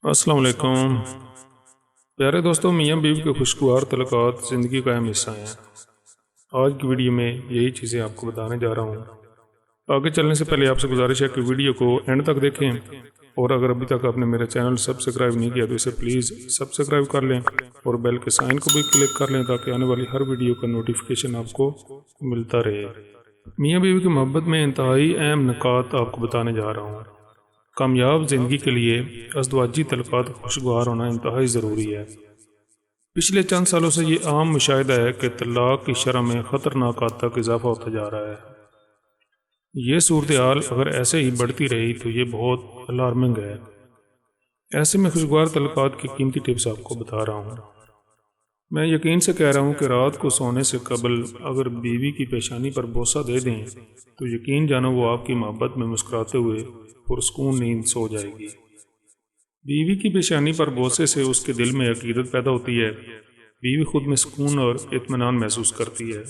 السلام علیکم پیارے دوستوں، میاں بیوی کے خوشگوار تعلقات زندگی کا اہم حصہ ہیں۔ آج کی ویڈیو میں یہی چیزیں آپ کو بتانے جا رہا ہوں۔ آگے چلنے سے پہلے آپ سے گزارش ہے کہ ویڈیو کو اینڈ تک دیکھیں، اور اگر ابھی تک آپ نے میرا چینل سبسکرائب نہیں کیا تو اسے پلیز سبسکرائب کر لیں اور بیل کے سائن کو بھی کلک کر لیں تاکہ آنے والی ہر ویڈیو کا نوٹیفیکیشن آپ کو ملتا رہے۔ میاں بیوی کی محبت میں انتہائی اہم نکات آپ کو بتانے جا رہا ہوں۔ کامیاب زندگی کے لیے ازدواجی تعلقات خوشگوار ہونا انتہائی ضروری ہے۔ پچھلے چند سالوں سے یہ عام مشاہدہ ہے کہ طلاق کی شرح میں خطرناک حد تک اضافہ ہوتا جا رہا ہے۔ یہ صورتحال اگر ایسے ہی بڑھتی رہی تو یہ بہت الارمنگ ہے۔ ایسے میں خوشگوار تعلقات کی قیمتی ٹپس آپ کو بتا رہا ہوں۔ میں یقین سے کہہ رہا ہوں کہ رات کو سونے سے قبل اگر بیوی کی پیشانی پر بوسہ دے دیں تو یقین جانو وہ آپ کی محبت میں مسکراتے ہوئے پرسکون نیند سو جائے گی۔ بیوی کی پیشانی پر بوسے سے اس کے دل میں عقیدت پیدا ہوتی ہے۔ بیوی خود میں سکون اور اطمینان محسوس کرتی ہے،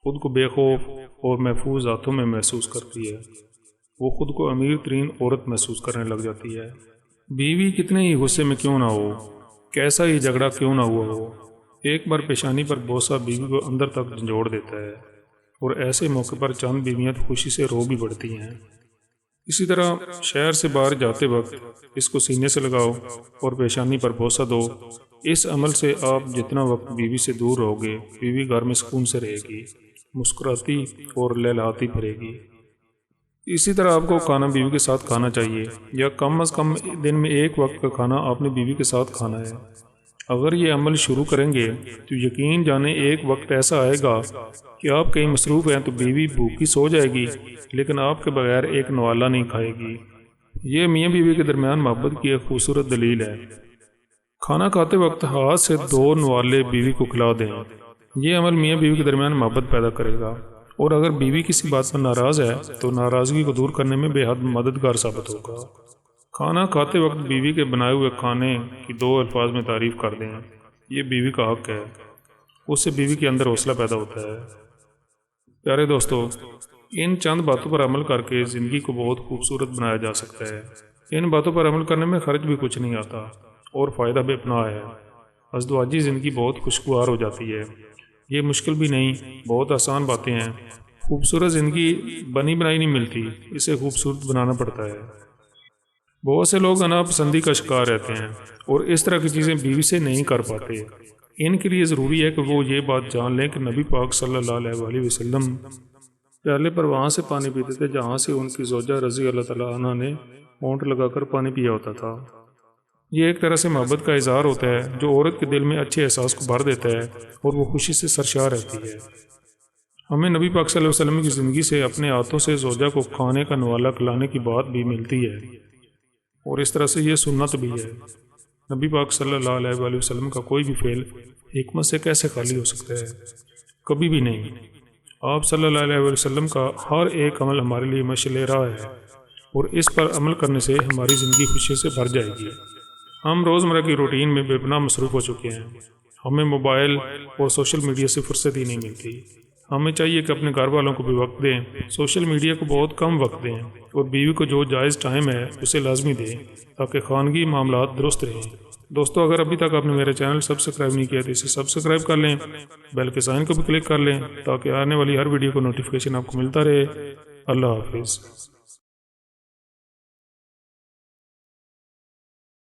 خود کو بے خوف اور محفوظ ہاتھوں میں محسوس کرتی ہے۔ وہ خود کو امیر ترین عورت محسوس کرنے لگ جاتی ہے۔ بیوی کتنے ہی غصے میں کیوں نہ ہو، کیسا ہی جھگڑا کیوں نہ ہوا ہو، ایک بار پیشانی پر بوسہ بیوی کو اندر تک جھنجھوڑ دیتا ہے، اور ایسے موقع پر چند بیویاں خوشی سے رو بھی پڑتی ہیں۔ اسی طرح شہر سے باہر جاتے وقت اس کو سینے سے لگاؤ اور پیشانی پر بوسہ دو۔ اس عمل سے آپ جتنا وقت بیوی سے دور رہو گے، بیوی گھر میں سکون سے رہے گی، مسکراتی اور لہلاتی پھرے گی۔ اسی طرح آپ کو کھانا بیوی کے ساتھ کھانا چاہیے، یا کم از کم دن میں ایک وقت کا کھانا آپ نے بیوی کے ساتھ کھانا ہے۔ اگر یہ عمل شروع کریں گے تو یقین جانیں ایک وقت ایسا آئے گا کہ آپ کہیں مصروف ہیں تو بیوی بھوکی سو جائے گی لیکن آپ کے بغیر ایک نوالہ نہیں کھائے گی۔ یہ میاں بیوی کے درمیان محبت کی ایک خوبصورت دلیل ہے۔ کھانا کھاتے وقت ہاتھ سے 2 نوالے بیوی کو کھلا دیں۔ یہ عمل میاں بیوی کے درمیان محبت پیدا کرے گا، اور اگر بیوی کسی بات پر ناراض ہے تو ناراضگی کو دور کرنے میں بے حد مددگار ثابت ہوگا۔ کھانا کھاتے وقت بیوی کے بنائے ہوئے کھانے کی 2 الفاظ میں تعریف کر دیں۔ یہ بیوی کا حق ہے، اس سے بیوی کے اندر حوصلہ پیدا ہوتا ہے۔ پیارے دوستو، ان چند باتوں پر عمل کر کے زندگی کو بہت خوبصورت بنایا جا سکتا ہے۔ ان باتوں پر عمل کرنے میں خرچ بھی کچھ نہیں آتا اور فائدہ بے پناہ ہے۔ ازدواجی زندگی بہت خوشگوار ہو جاتی ہے۔ یہ مشکل بھی نہیں، بہت آسان باتیں ہیں۔ خوبصورت زندگی بنی بنائی نہیں ملتی، اسے خوبصورت بنانا پڑتا ہے۔ بہت سے لوگ ناپسندی کا شکار رہتے ہیں اور اس طرح کی چیزیں بیوی سے نہیں کر پاتے۔ ان کے لیے ضروری ہے کہ وہ یہ بات جان لیں کہ نبی پاک صلی اللہ علیہ وآلہ وسلم پیالے پر وہاں سے پانی پیتے تھے جہاں سے ان کی زوجہ رضی اللہ تعالیٰ عنہ نے ہونٹ لگا کر پانی پیا ہوتا تھا۔ یہ ایک طرح سے محبت کا اظہار ہوتا ہے جو عورت کے دل میں اچھے احساس کو بھر دیتا ہے اور وہ خوشی سے سرشار رہتی ہے۔ ہمیں نبی پاک صلی اللہ علیہ وسلم کی زندگی سے اپنے ہاتھوں سے زوجہ کو کھانے کا نوالہ کھلانے کی بات بھی ملتی ہے، اور اس طرح سے یہ سنت بھی ہے۔ نبی پاک صلی اللہ علیہ وآلہ وسلم کا کوئی بھی فعل حکمت سے کیسے خالی ہو سکتا ہے؟ کبھی بھی نہیں۔ آپ صلی اللہ علیہ وآلہ وسلم کا ہر ایک عمل ہمارے لیے مشعل راہ ہے، اور اس پر عمل کرنے سے ہماری زندگی خوشی سے بھر جائے گی۔ ہم روزمرہ کی روٹین میں بے پناہ مصروف ہو چکے ہیں، ہمیں موبائل اور سوشل میڈیا سے فرصت ہی نہیں ملتی۔ ہمیں چاہیے کہ اپنے گھر والوں کو بھی وقت دیں، سوشل میڈیا کو بہت کم وقت دیں، اور بیوی کو جو جائز ٹائم ہے اسے لازمی دیں تاکہ خانگی معاملات درست رہیں۔ دوستو، اگر ابھی تک آپ نے میرا چینل سبسکرائب نہیں کیا تو اسے سبسکرائب کر لیں، بیل کے سائن کو بھی کلک کر لیں تاکہ آنے والی ہر ویڈیو کو نوٹیفیکیشن آپ کو ملتا رہے۔ اللہ حافظ۔